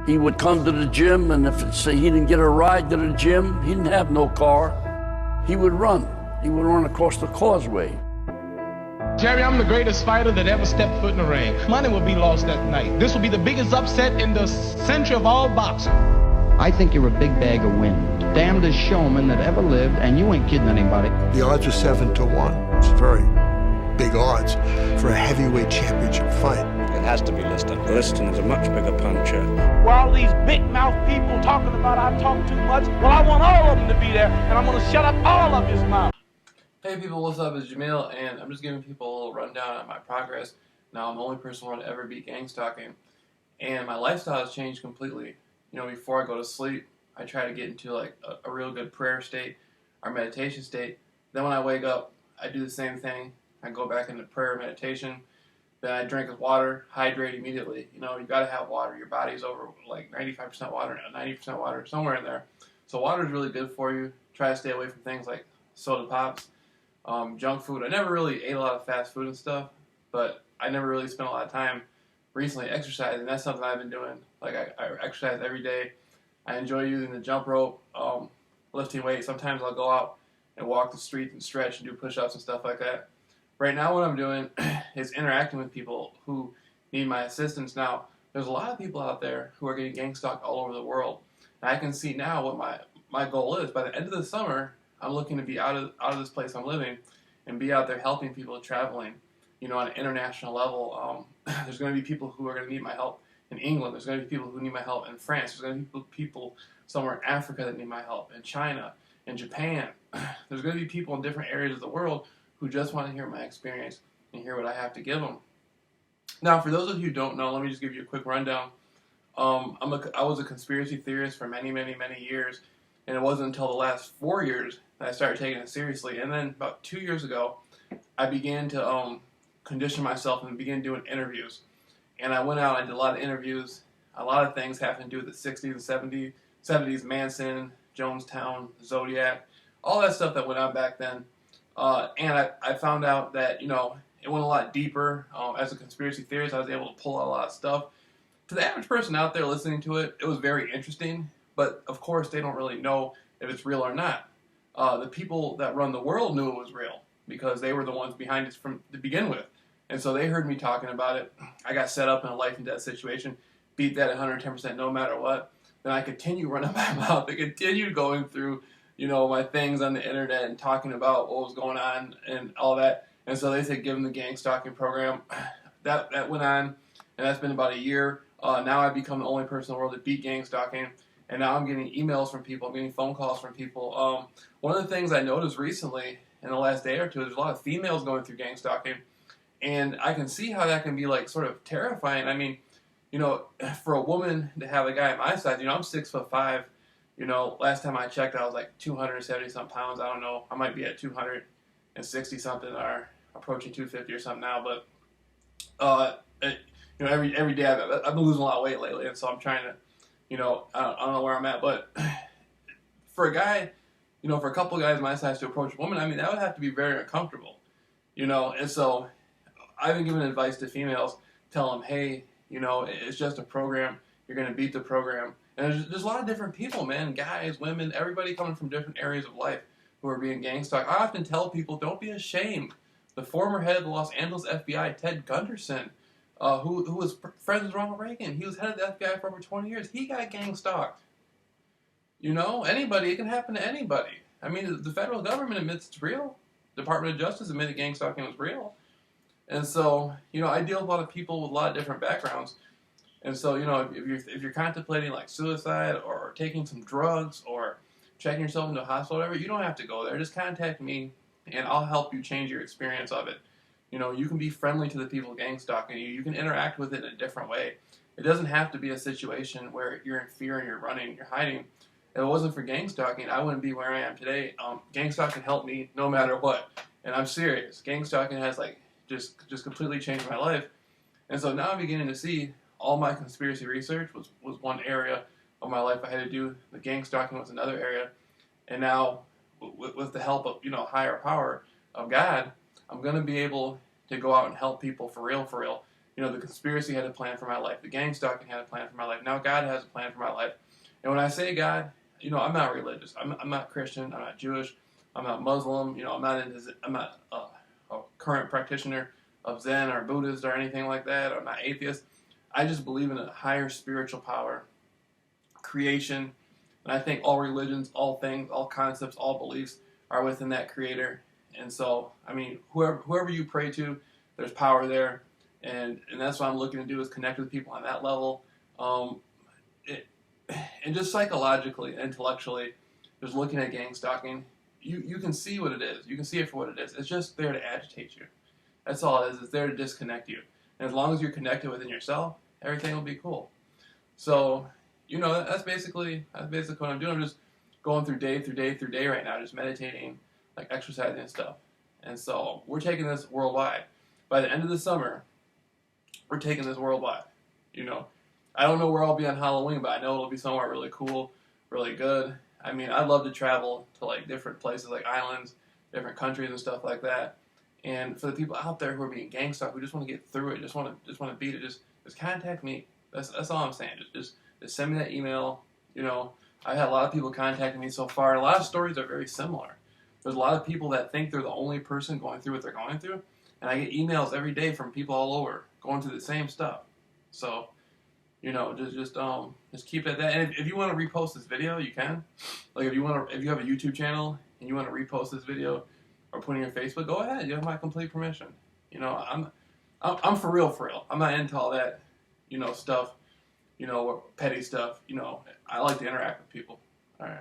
He would come to the gym, and if say he didn't get a ride to the gym, he didn't have no car, he would run. He would run across the causeway. Jerry, I'm the greatest fighter that ever stepped foot in the ring. Money will be lost that night. This will be the biggest upset in the century of all boxing. I think you're a big bag of wind. Damnedest showman that ever lived, and you ain't kidding anybody. The odds are 7-1. It's very big odds for a heavyweight championship fight. It has to be Liston. Liston is a much bigger puncher. Where all these big mouth people talking about I talk too much, well, I want all of them to be there, and I'm going to shut up all of his mouth. Hey people, what's up? It's Jameel, and I'm just giving people a little rundown on my progress. Now, I'm the only person who will ever beat gang stalking, and my lifestyle has changed completely. You know, before I go to sleep, I try to get into like a real good prayer state or meditation state. Then when I wake up, I do the same thing. I go back into prayer meditation. Then I drink water, hydrate immediately. You know, you got to have water. Your body's over like 95% water, 90% water, somewhere in there. So water is really good for you. Try to stay away from things like soda pops, junk food. I never really ate a lot of fast food and stuff, but I never really spent a lot of time recently exercising. That's something I've been doing. Like I exercise every day. I enjoy using the jump rope, lifting weights. Sometimes I'll go out and walk the streets and stretch and do push-ups and stuff like that. Right now what I'm doing is interacting with people who need my assistance. Now, there's a lot of people out there who are getting gang stalked all over the world. And I can see now what my goal is. By the end of the summer, I'm looking to be out of this place I'm living and be out there helping people traveling, you know, on an international level. There's going to be people who are going to need my help in England. There's going to be people who need my help in France. There's going to be people somewhere in Africa that need my help, in China, in Japan. There's going to be people in different areas of the world who just want to hear my experience and hear what I have to give them. Now, for those of you who don't know, let me just give you a quick rundown. I was a conspiracy theorist for many, many, many years, and it wasn't until the last 4 years that I started taking it seriously. And then about 2 years ago, I began to condition myself and begin doing interviews. And I went out and did a lot of interviews. A lot of things having to do with the 60s and 70s, Manson, Jonestown, Zodiac, all that stuff that went on back then. And I found out that, you know, it went a lot deeper. As a conspiracy theorist, I was able to pull out a lot of stuff. To the average person out there listening to it, it was very interesting. But, of course, they don't really know if it's real or not. The people that run the world knew it was real because they were the ones behind it from to begin with. And so they heard me talking about it. I got set up in a life and death situation, beat that 110% no matter what. Then I continued running my mouth. I continued going through, you know, my things on the internet and talking about what was going on and all that. And so they said, give them the gang stalking program. That went on, and that's been about a year. Now I've become the only person in the world that beat gang stalking. And now I'm getting emails from people, I'm getting phone calls from people. One of the things I noticed recently in the last day or two, there's a lot of females going through gang stalking. And I can see how that can be like sort of terrifying. I mean, you know, for a woman to have a guy my size, you know, I'm 6'5". You know, last time I checked, I was like 270 some pounds. I don't know. I might be at 260 something or approaching 250 or something now. But you know, every day I've been losing a lot of weight lately, and so I'm trying to, you know, I don't know where I'm at. But for a guy, you know, for a couple of guys my size to approach a woman, I mean, that would have to be very uncomfortable, you know. And so I've been giving advice to females, tell them, hey, you know, it's just a program. You're going to beat the program. And there's a lot of different people, man, guys, women, everybody coming from different areas of life who are being gang stalked. I often tell people, don't be ashamed. The former head of the Los Angeles FBI, Ted Gunderson, who was friends with Ronald Reagan, he was head of the FBI for over 20 years. He got gang stalked. You know, anybody, it can happen to anybody. I mean, the federal government admits it's real. Department of Justice admitted gang stalking was real. And so, you know, I deal with a lot of people with a lot of different backgrounds. And so, you know, if you're contemplating like suicide or taking some drugs or checking yourself into a hospital or whatever, you don't have to go there. Just contact me and I'll help you change your experience of it. You know, you can be friendly to the people gang stalking you. You can interact with it in a different way. It doesn't have to be a situation where you're in fear and you're running, you're hiding. If it wasn't for gang stalking, I wouldn't be where I am today. Gang stalking helped me no matter what. And I'm serious. Gang stalking has like just completely changed my life. And so now I'm beginning to see all my conspiracy research was one area of my life I had to do. The gang stalking was another area. And now, with the help of, you know, higher power of God, I'm going to be able to go out and help people for real, You know, the conspiracy had a plan for my life. The gang stalking had a plan for my life. Now God has a plan for my life. And when I say God, you know, I'm not religious. I'm not Christian. I'm not Jewish. I'm not Muslim. You know, I'm not a current practitioner of Zen or Buddhist or anything like that. I'm not atheist. I just believe in a higher spiritual power, creation, and I think all religions, all things, all concepts, all beliefs are within that creator. And so, I mean, whoever you pray to, there's power there. And that's what I'm looking to do, is connect with people on that level. And just psychologically, intellectually, just looking at gang stalking, you can see what it is. You can see it for what it is. It's just there to agitate you. That's all it is. It's there to disconnect you. And as long as you're connected within yourself, everything will be cool. So, you know, that's basically what I'm doing. I'm just going through day right now, just meditating, like exercising and stuff. And so we're taking this worldwide. By the end of the summer, we're taking this worldwide. You know, I don't know where I'll be on Halloween, but I know it'll be somewhere really cool, really good. I mean, I'd love to travel to like different places, like islands, different countries and stuff like that. And for the people out there who are being gang stalked, who just want to get through it, just want to beat it, just contact me. That's all I'm saying. Just send me that email. You know, I had a lot of people contacting me so far. A lot of stories are very similar. There's a lot of people that think they're the only person going through what they're going through, and I get emails every day from people all over going through the same stuff. So, you know, just keep it at that. And if you want to repost this video, you can. Like if you have a YouTube channel and you want to repost this video or put it on your Facebook, go ahead. You have my complete permission. You know, I'm for real. I'm not into all that, you know, stuff, you know, petty stuff. You know, I like to interact with people. All right.